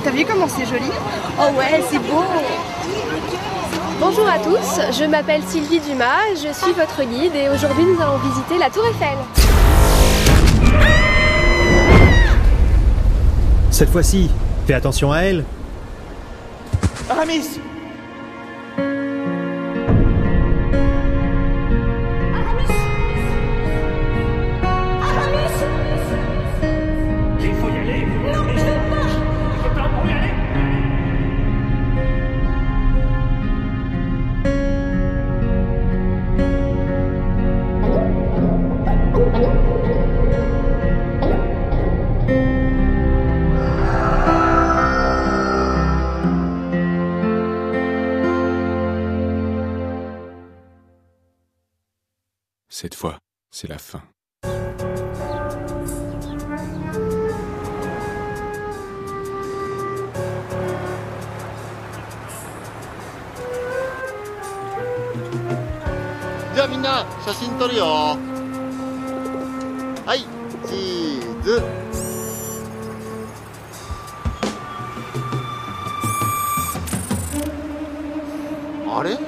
T'as vu comment c'est joli? Oh ouais, c'est beau! Bonjour à tous, je m'appelle Sylvie Dumas, je suis votre guide et aujourd'hui nous allons visiter la Tour Eiffel. Cette fois-ci, fais attention à elle. Aramis! Il faut y aller. Non mais je veux pas. Je veux pas pour y aller. Cette fois, c'est la fin.じゃあみんな写真撮るよ。はい、チーズ。あれ？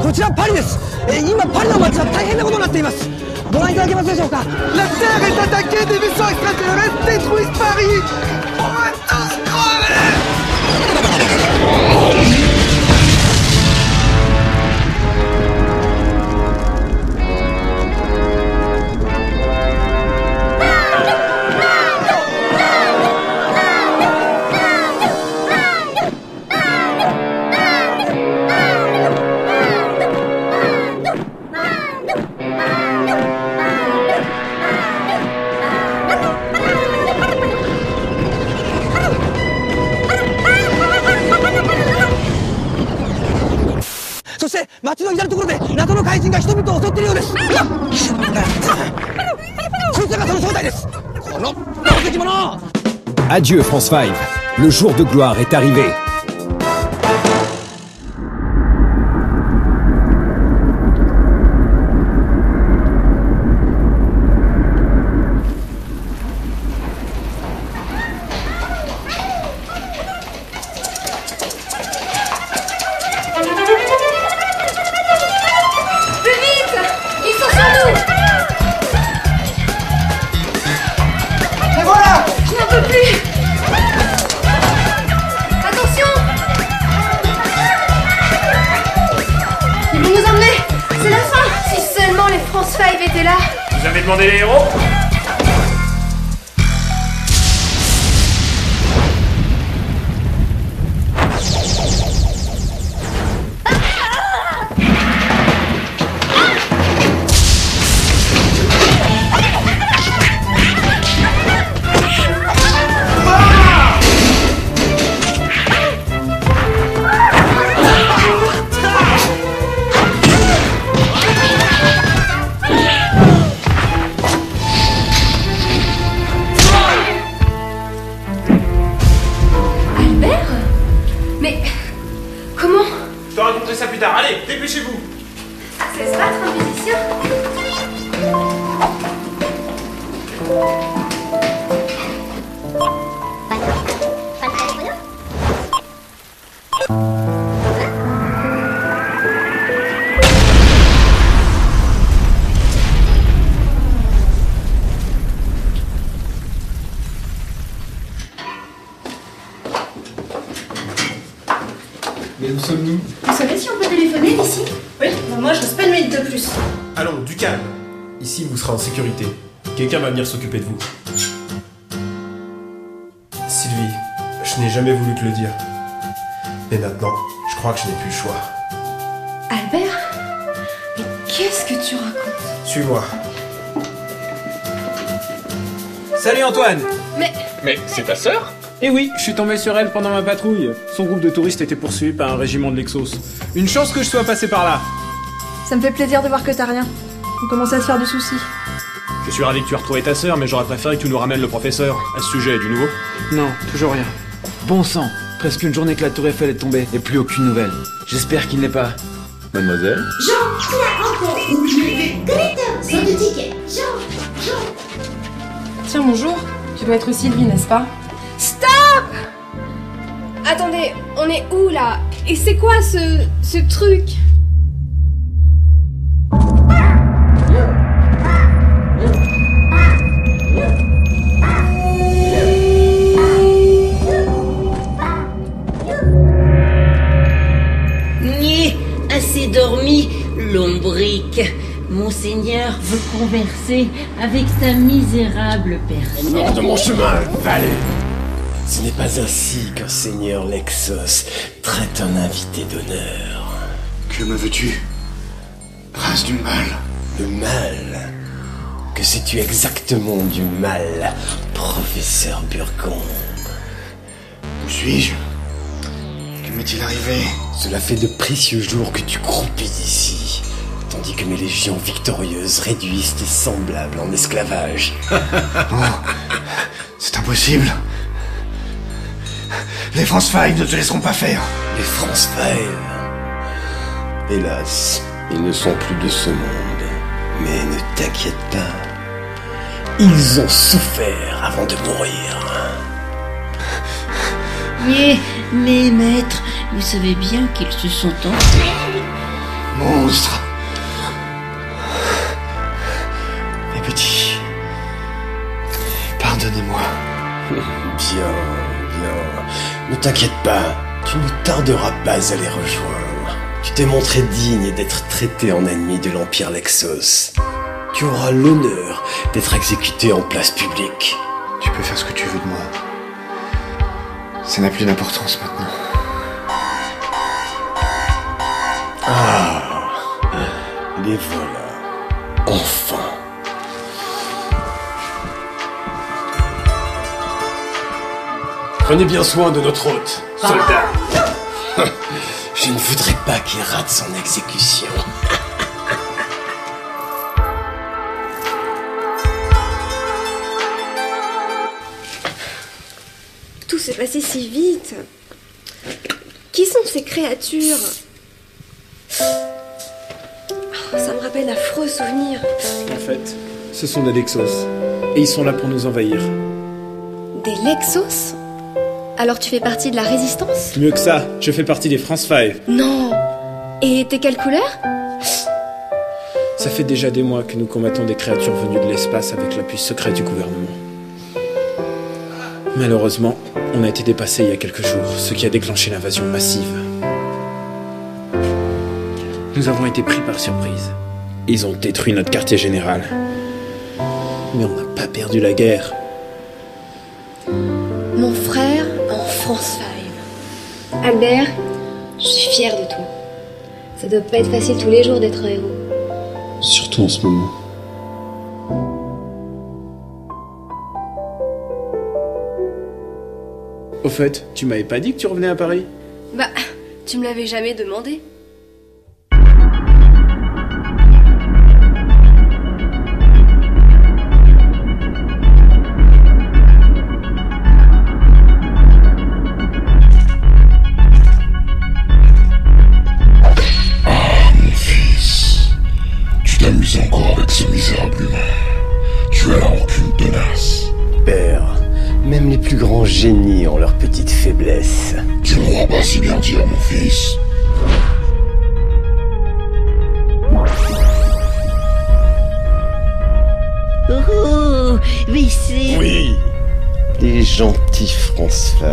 こちらパリです。今パリの街は大変なことになっています。ご覧いただけますでしょうか。La Terre est attaquée, des vaisseaux extraterrestres détruisent Paris. On va tous crever. 怪人が人々を襲っているようです。そいつがその正体です。この宝石者。 Adieu France 5, le jour de gloire est arrivé. France 5 était là. Vous avez demandé les héros? Je te raconterai ça plus tard. Allez, dépêchez-vous. C'est se battre un musicien? Mais où sommes-nous? Vous savez si on peut téléphoner d'ici? Oui, moi je reste pas une minute de plus. Allons, du calme. Ici, vous serez en sécurité. Quelqu'un va venir s'occuper de vous. Sylvie, je n'ai jamais voulu te le dire. Mais maintenant, je crois que je n'ai plus le choix. Albert? Mais qu'est-ce que tu racontes? Suis-moi. Salut Antoine! Mais c'est ta sœur? Eh oui, je suis tombé sur elle pendant ma patrouille. Son groupe de touristes était poursuivi par un régiment de l'Exos. Une chance que je sois passé par là. Ça me fait plaisir de voir que t'as rien. On commence à se faire du souci. Je suis ravi que tu aies retrouvé ta sœur, mais j'aurais préféré que tu nous ramènes le professeur. À ce sujet, du nouveau? Non, toujours rien. Bon sang, presque une journée que la tour Eiffel est tombée et plus aucune nouvelle. J'espère qu'il n'est pas... Mademoiselle? Jean, tu as encore oublié les collecteurs sans de tickets. Jean. Tiens, bonjour. Tu dois être Sylvie, n'est-ce pas? Stop! Attendez, on est où là? Et c'est quoi ce truc? Niais, assez dormi, lombric. Monseigneur veut converser avec sa misérable personne. Hors de mon chemin, valet! Ce n'est pas ainsi qu'un seigneur Lexos traite un invité d'honneur. Que me veux-tu? Prince du mal. Le mal? Que sais-tu exactement du mal, professeur Burgonde? Où suis-je? Que m'est-il arrivé? Cela fait de précieux jours que tu croupis ici, tandis que mes légions victorieuses réduisent tes semblables en esclavage. Oh, c'est impossible. Les France 5 ne te laisseront pas faire. Les France 5? Hélas, ils ne sont plus de ce monde. Mais ne t'inquiète pas. Ils ont souffert avant de mourir. Mais maître, vous savez bien qu'ils se sont enfuis. Monstre. Mes petits, pardonnez-moi. Bien. Ne t'inquiète pas, tu ne tarderas pas à les rejoindre. Tu t'es montré digne d'être traité en ennemi de l'Empire Lexos. Tu auras l'honneur d'être exécuté en place publique. Tu peux faire ce que tu veux de moi. Ça n'a plus d'importance maintenant. Ah, les voilà. Enfin. Prenez bien soin de notre hôte, soldat. Je ne voudrais pas qu'il rate son exécution. Tout s'est passé si vite. Qui sont ces créatures? Ça me rappelle d'affreux souvenirs. En fait, ce sont des Lexos. Et ils sont là pour nous envahir. Des Lexos? Alors tu fais partie de la résistance? Mieux que ça, je fais partie des France 5. Non. Et t'es quelle couleur? Ça fait déjà des mois que nous combattons des créatures venues de l'espace avec l'appui secret du gouvernement. Malheureusement, on a été dépassé il y a quelques jours, ce qui a déclenché l'invasion massive. Nous avons été pris par surprise. Ils ont détruit notre quartier général. Mais on n'a pas perdu la guerre. Mon frère en France 5. Albert, je suis fière de toi. Ça doit pas être facile tous les jours d'être un héros. Surtout en ce moment. Au fait, tu m'avais pas dit que tu revenais à Paris? Bah, tu me l'avais jamais demandé. Encore avec ce misérable humain. Tu as la rancune tenace. Père, même les plus grands génies ont leurs petites faiblesses. Tu ne m'auras pas si bien dire, mon fils. Oh, mais c'est... Oui, les gentils France 5.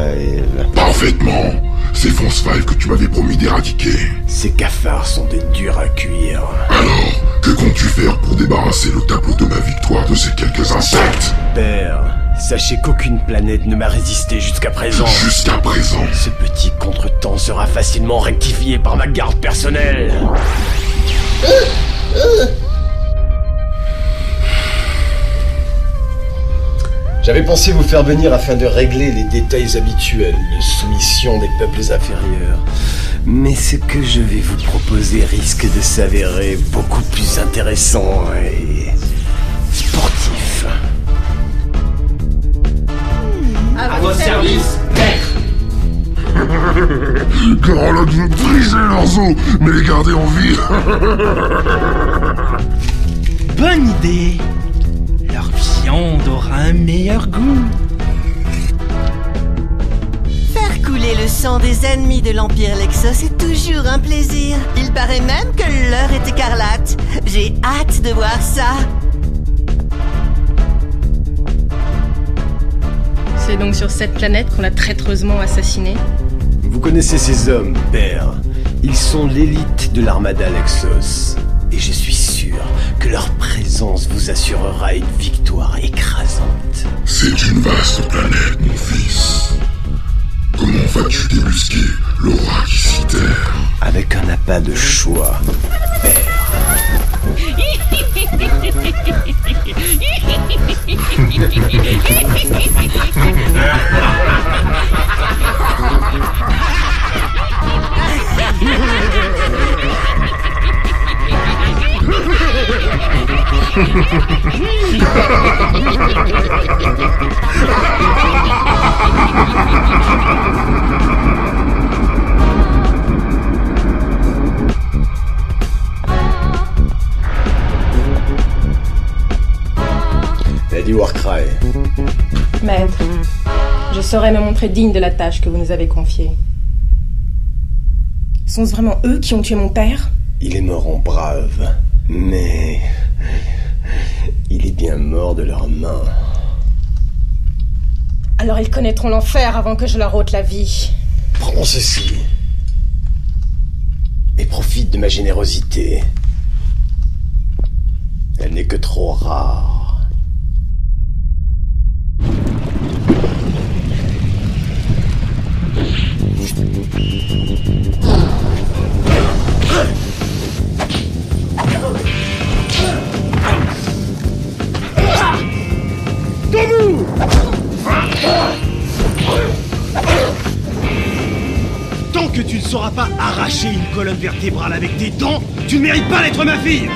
Parfaitement. C'est France 5 que tu m'avais promis d'éradiquer. Ces cafards sont des durs à cuire. Alors, que comptes-tu faire pour débarrasser le tableau de ma victoire de ces quelques insectes? Père, sachez qu'aucune planète ne m'a résisté jusqu'à présent. Jusqu'à présent? Ce petit contretemps sera facilement rectifié par ma garde personnelle. J'avais pensé vous faire venir afin de régler les détails habituels de soumission des peuples inférieurs. Mais ce que je vais vous proposer risque de s'avérer beaucoup plus intéressant et sportif. À votre service, maître. Carola de nous briser leurs os, mais les garder en vie. Bonne idée. Leur viande aura un meilleur goût. Faire couler le sang des ennemis de l'Empire Lexos est toujours un plaisir. Il paraît même que l'heure est écarlate. J'ai hâte de voir ça. C'est donc sur cette planète qu'on l'a traîtreusement assassiné? Vous connaissez ces hommes, père. Ils sont l'élite de l'armada Lexos. Et je suis sûr que leur présence vous assurera une victoire écrasante. C'est une vaste planète, mon fils. Comment vas-tu débusquer le roi qui s'y terre? Avec un appât de choix, père. Lady Warcry. Maître, je saurais me montrer digne de la tâche que vous nous avez confiée. Sont-ce vraiment eux qui ont tué mon père? Il est mort en brave, mais il est bien mort de leurs mains. Alors ils connaîtront l'enfer avant que je leur ôte la vie. Prends ceci. Et profite de ma générosité. Elle n'est que trop rare. Debout! Tant que tu ne sauras pas arracher une colonne vertébrale avec tes dents, tu ne mérites pas d'être ma fille!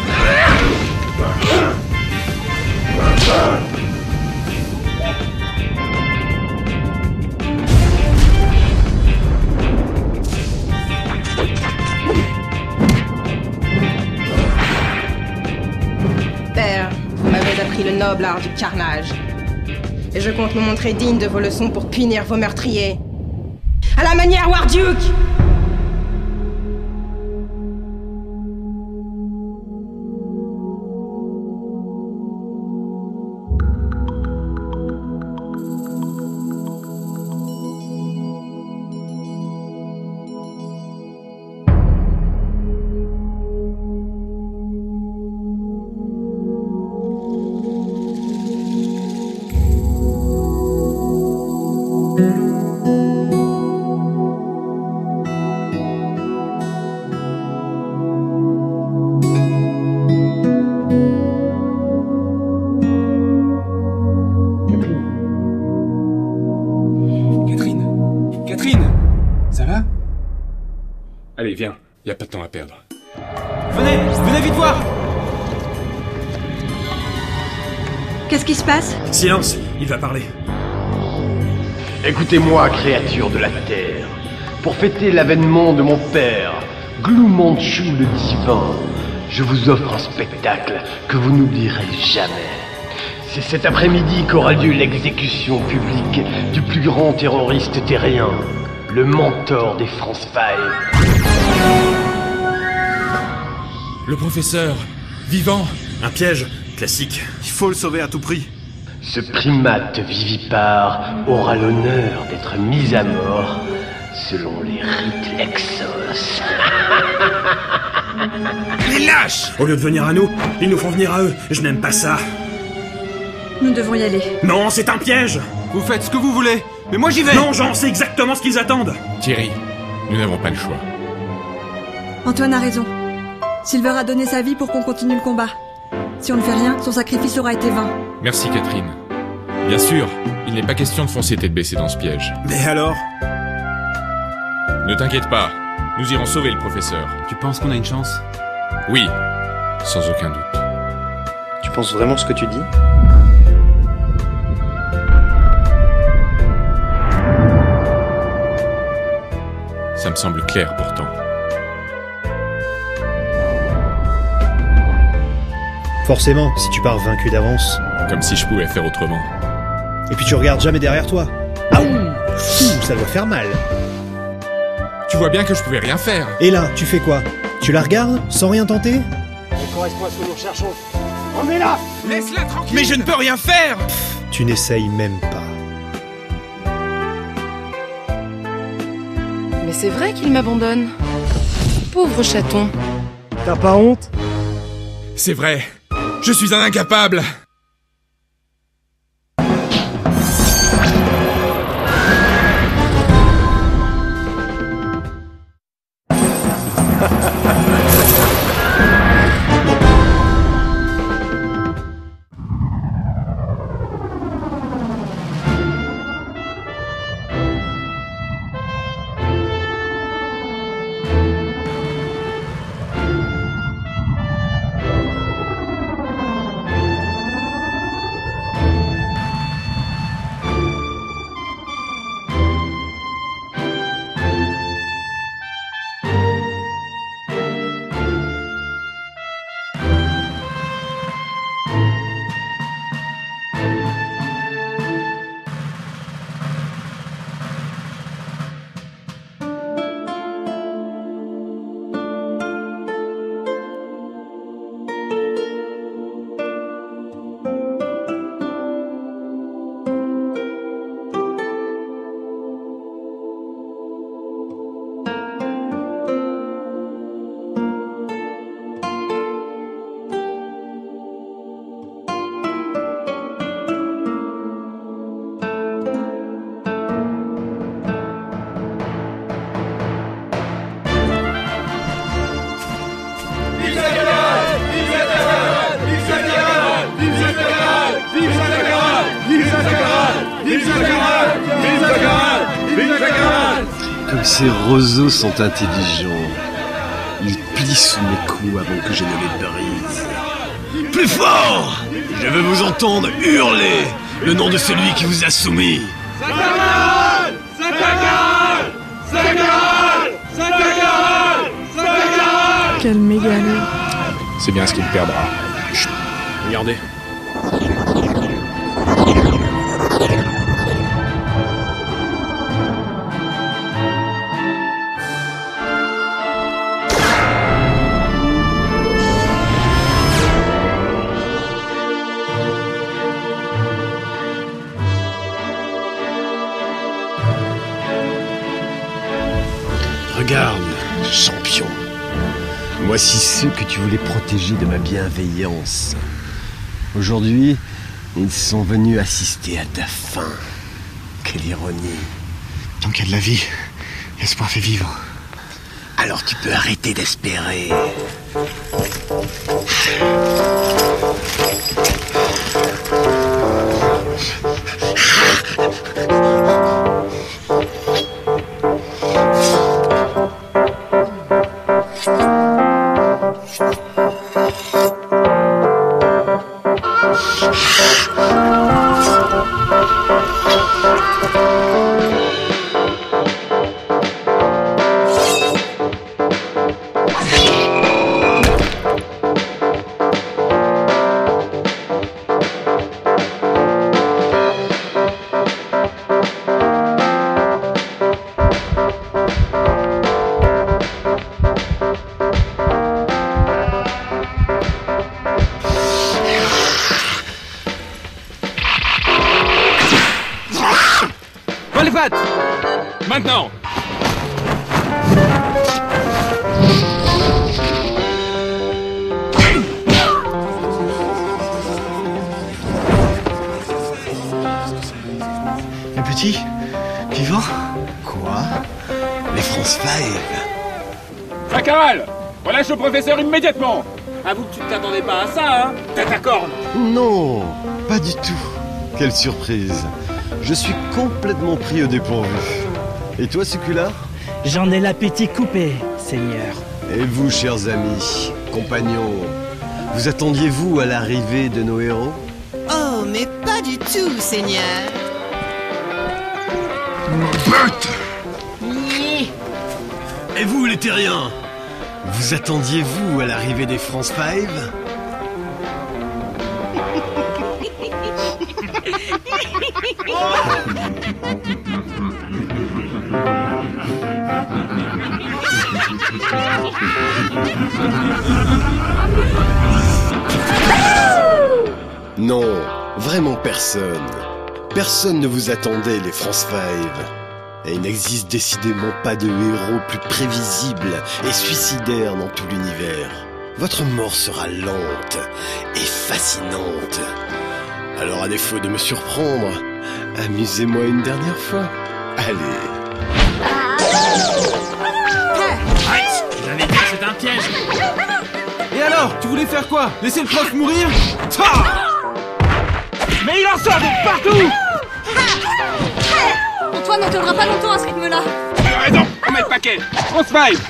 noble art du carnage. Et je compte me montrer digne de vos leçons pour punir vos meurtriers. À la manière Warduke! Allez, viens, y a pas de temps à perdre. Venez vite voir! Qu'est-ce qui se passe? Silence, il va parler. Écoutez-moi, créatures de la Terre. Pour fêter l'avènement de mon père, Glou Manchu le Divin, je vous offre un spectacle que vous n'oublierez jamais. C'est cet après-midi qu'aura lieu l'exécution publique du plus grand terroriste terrien, le mentor des France Five. Le professeur, vivant. Un piège, classique. Il faut le sauver à tout prix. Ce primate vivipare aura l'honneur d'être mis à mort selon les rites Exos. Les lâches! Au lieu de venir à nous, ils nous font venir à eux. Je n'aime pas ça. Nous devons y aller. Non, c'est un piège! Vous faites ce que vous voulez, mais moi j'y vais! Non, j'en sais exactement ce qu'ils attendent! Thierry, nous n'avons pas le choix. Antoine a raison. Silver a donné sa vie pour qu'on continue le combat. Si on ne fait rien, son sacrifice aura été vain. Merci Catherine. Bien sûr, il n'est pas question de foncer tête baissée dans ce piège. Mais alors? Ne t'inquiète pas, nous irons sauver le professeur. Tu penses qu'on a une chance? Oui, sans aucun doute. Tu penses vraiment ce que tu dis? Ça me semble clair pourtant. Forcément, si tu pars vaincu d'avance. Comme si je pouvais faire autrement. Et puis tu regardes jamais derrière toi. Ah ouh, ça doit faire mal. Tu vois bien que je pouvais rien faire. Et là, tu fais quoi? Tu la regardes, sans rien tenter? Elle correspond à ce que nous recherchons. Remets-la! Laisse-la tranquille! Mais je ne peux rien faire! Tu n'essayes même pas. Mais c'est vrai qu'il m'abandonne. Pauvre chaton. T'as pas honte? C'est vrai. Je suis un incapable. Comme ces roseaux sont intelligents. Ils plient sous mes coups avant que je ne les brise. Plus fort! Je veux vous entendre hurler le nom de celui qui vous a soumis. Sakharov! Sakharov! Sakharov! Sakharov! Sakharov! Quel mégalo. C'est bien ce qu'il perdra. Chut, regardez. Regarde, champion. Voici ceux que tu voulais protéger de ma bienveillance. Aujourd'hui, ils sont venus assister à ta fin. Quelle ironie. Tant qu'il y a de la vie, l'espoir fait vivre. Alors tu peux arrêter d'espérer. Maintenant! Le petit? Vivant? Quoi? Les France Five? Zacharal! Relâche le professeur immédiatement! Avoue que tu ne t'attendais pas à ça, hein? Tête à corne! Non, pas du tout. Quelle surprise. Je suis complètement pris au dépourvu. Et toi, Succula? J'en ai l'appétit coupé, Seigneur. Et vous, chers amis, compagnons, vous attendiez-vous à l'arrivée de nos héros? Oh, mais pas du tout, Seigneur. Bête! Et vous, les terriens? Vous attendiez-vous à l'arrivée des France Five? Non, vraiment personne. Personne ne vous attendait, les France Five. Et il n'existe décidément pas de héros plus prévisible et suicidaire dans tout l'univers. Votre mort sera lente et fascinante. Alors à défaut de me surprendre, amusez-moi une dernière fois. Allez. Arrête! Je l'avais dit que c'était un piège! Et alors, tu voulais faire quoi? Laisser le prof mourir? Mais il en sort de partout! Antoine n'en tiendra pas longtemps à ce rythme-là. Tu as raison, on met le paquet. France Five!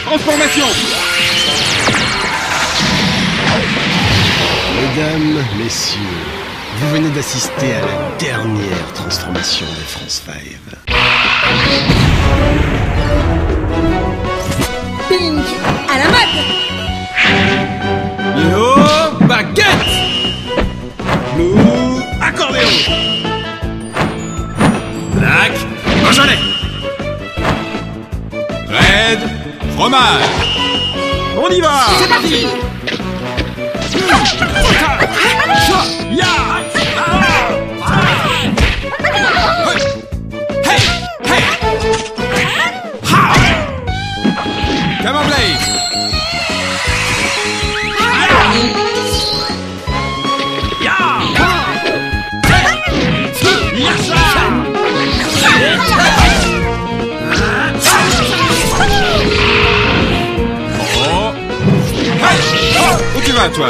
Transformation! Mesdames, messieurs, vous venez d'assister à la dernière transformation des France Five. Pink à la mode. Yo, baguette. Blue, accordéon! Black, Beaujolais! Red, fromage! On y va! C'est parti! Come on, Blaze! Où tu vas, toi?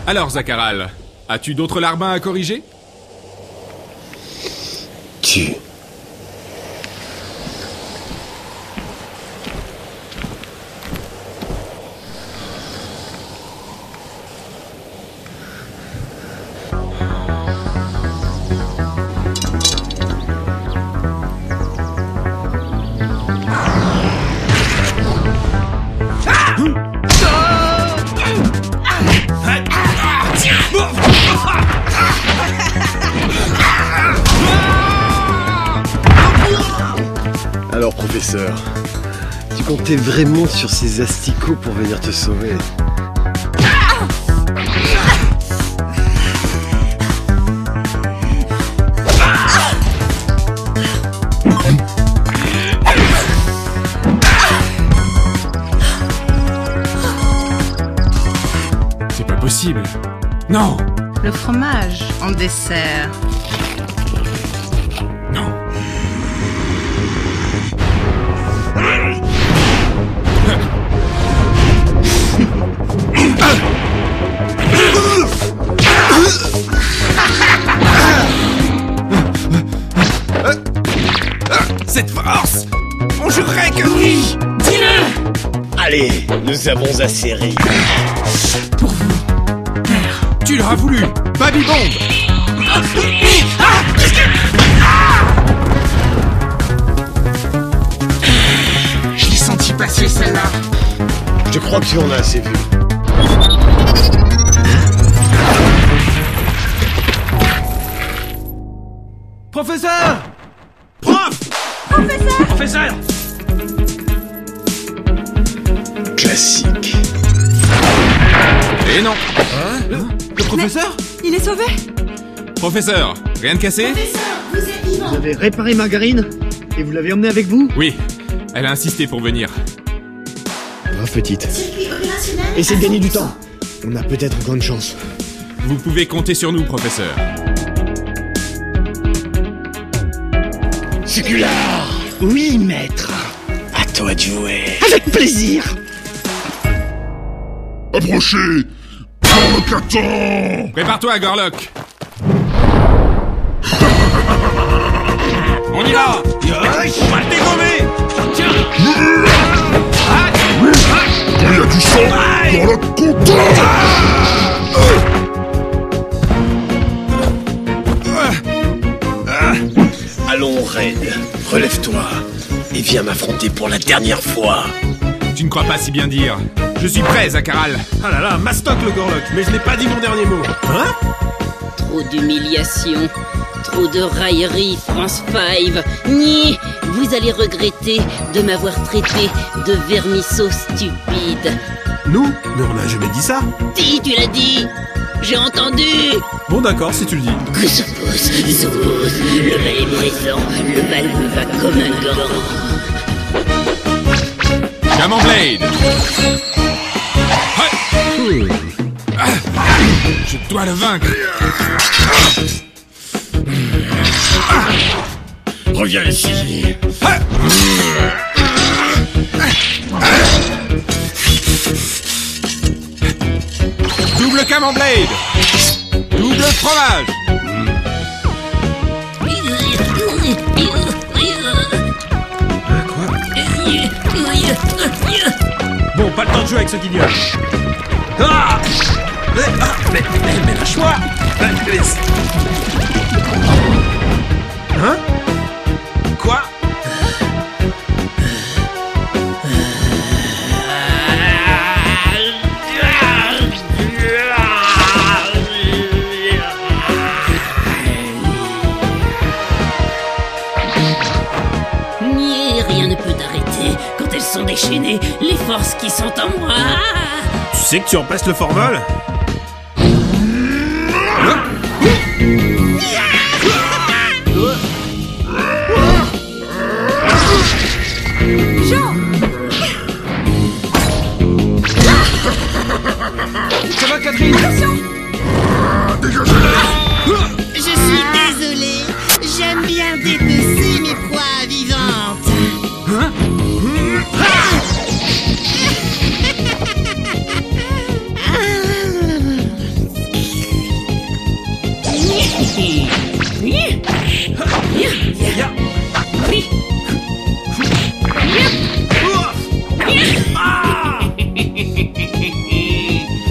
Alors, Zacharal, as-tu d'autres larbins à corriger? Tu. professeur. Tu comptais vraiment sur ces asticots pour venir te sauver. C'est pas possible. Non! Le fromage en dessert. Non. Cette force! On jurerait que oui! Dis-le! Allez, nous avons assez ri. Pour vous. Père, tu l'auras voulu! Baby Bomb! Je l'ai senti passer celle-là. Je crois que tu en as assez vu. Professeur! Prof! Professeur! Professeur! Classique. Et non! Le professeur? Il est sauvé? Professeur, rien de cassé? Vous avez réparé Margarine et vous l'avez emmenée avec vous? Oui, elle a insisté pour venir. Brave petite. Essaye de gagner du temps. On a peut-être encore une chance. Vous pouvez compter sur nous, professeur. Sécular! Oui, maître. À toi de jouer. Avec plaisir. Approchez! Prends le caton! Prépare-toi, Gorlock. On y va! On va le dégommer! Tiens! Quand il y a du sang, dans le compteur! Allons, Red. Relève-toi. Et viens m'affronter pour la dernière fois. Tu ne crois pas si bien dire. Je suis prêt, Zakaral. Ah là là, mastoc le Gorlock, mais je n'ai pas dit mon dernier mot. Hein? Trop d'humiliation, trop de raillerie, France 5. Ni, vous allez regretter de m'avoir traité de vermisseau stupide. Nous? Mais on n'a jamais dit ça. Si, tu l'as dit. J'ai entendu. Bon d'accord, si tu le dis. Que s'oppose, le mal est présent, le mal me va comme un gant. Camembert. Je dois le vaincre. Reviens ici. Double Camembert. Double fromage. Bon, pas le temps de jouer avec ce guignol. Ah! Mais lâche-moi! Hein? Quoi? Rien ne peut t'arrêter quand elles sont déchaînées, les forces qui sont en moi. Tu sais que tu en passes le formol? Jean! Ça va, Catherine? Je suis désolée, j'aime bien dépecer mes proies vivantes. Hein?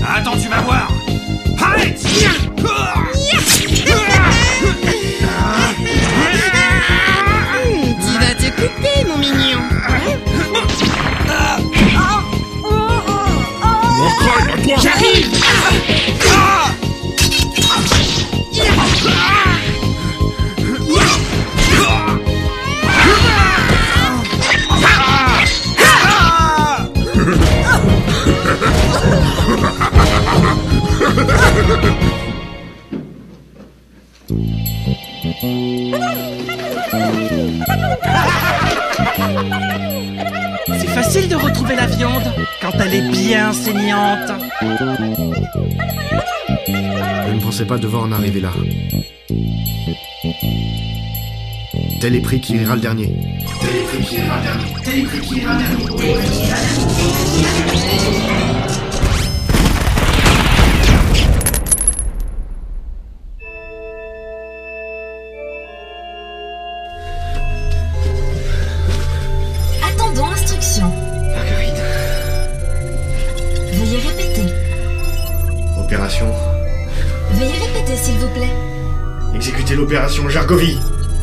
Attends, tu vas voir. trouver la viande quand elle est bien saignante. Je ne pensais pas devoir en arriver là. Tel est prix qui ira le dernier. Attendons instruction. Marguerite. Veuillez répéter. Opération. Veuillez répéter, s'il vous plaît. Exécuter l'opération Jargovie.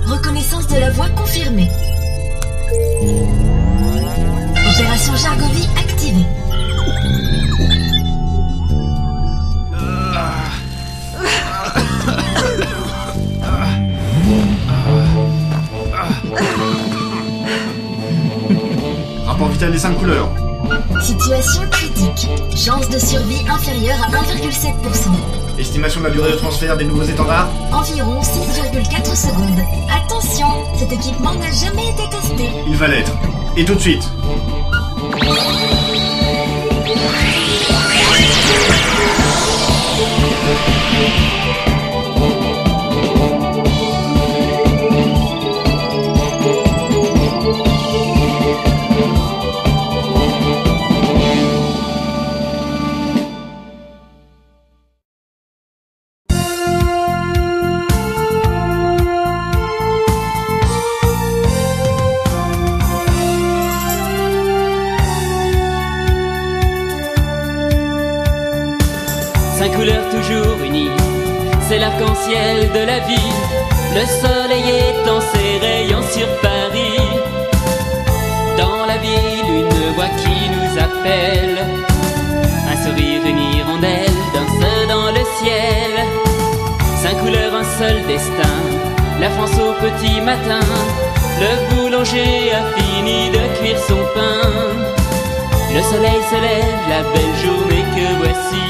Reconnaissance de la voix confirmée. Opération Jargovie activée. Rapport vital des 5 couleurs. Situation critique. Chance de survie inférieure à 1,7%. Estimation de la durée de transfert des nouveaux étendards. Environ 6,4 secondes. Attention, cet équipement n'a jamais été testé. Il va l'être. Et tout de suite. Couleurs toujours unies, c'est l'arc-en-ciel de la vie. Le soleil étend ses rayons sur Paris. Dans la ville, une voix qui nous appelle. Un sourire, une hirondelle danse dans le ciel. 5 couleurs, un seul destin. La France au petit matin. Le boulanger a fini de cuire son pain. Le soleil se lève, la belle journée que voici.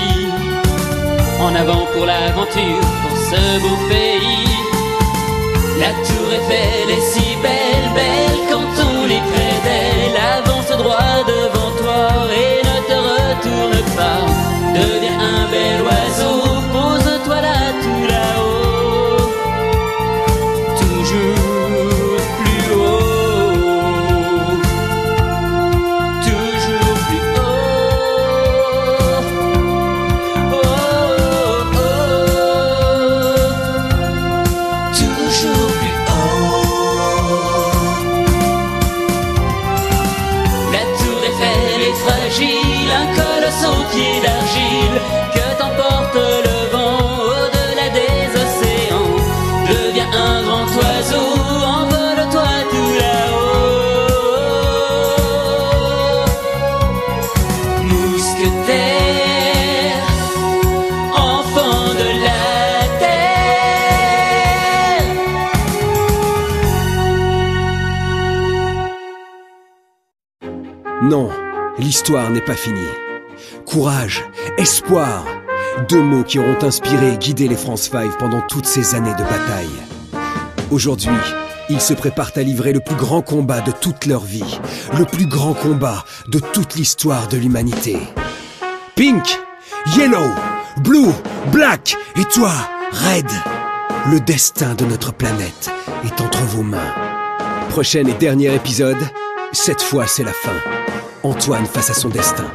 En avant pour l'aventure, pour ce beau pays. La tour Eiffel est si belle, belle quand on est près d'elle. Avance droit devant toi et ne te retourne pas. Deviens un bel oiseau, pose-toi là, tout là-haut. Toujours plus haut. Toujours plus haut. Toujours plus haut. La tour Eiffel est fragile, un colosse aux pieds d'argile. Que t'emporte le vent au-delà des océans. Deviens un grand oiseau, envole-toi tout là-haut. Mousquetaire, enfant de la terre. Non, l'histoire n'est pas finie. Courage, espoir, 2 mots qui auront inspiré et guidé les France 5 pendant toutes ces années de bataille. Aujourd'hui, ils se préparent à livrer le plus grand combat de toute leur vie, le plus grand combat de toute l'histoire de l'humanité. Pink, Yellow, Blue, Black et toi, Red. Le destin de notre planète est entre vos mains. Prochain et dernier épisode, cette fois c'est la fin. Antoine face à son destin.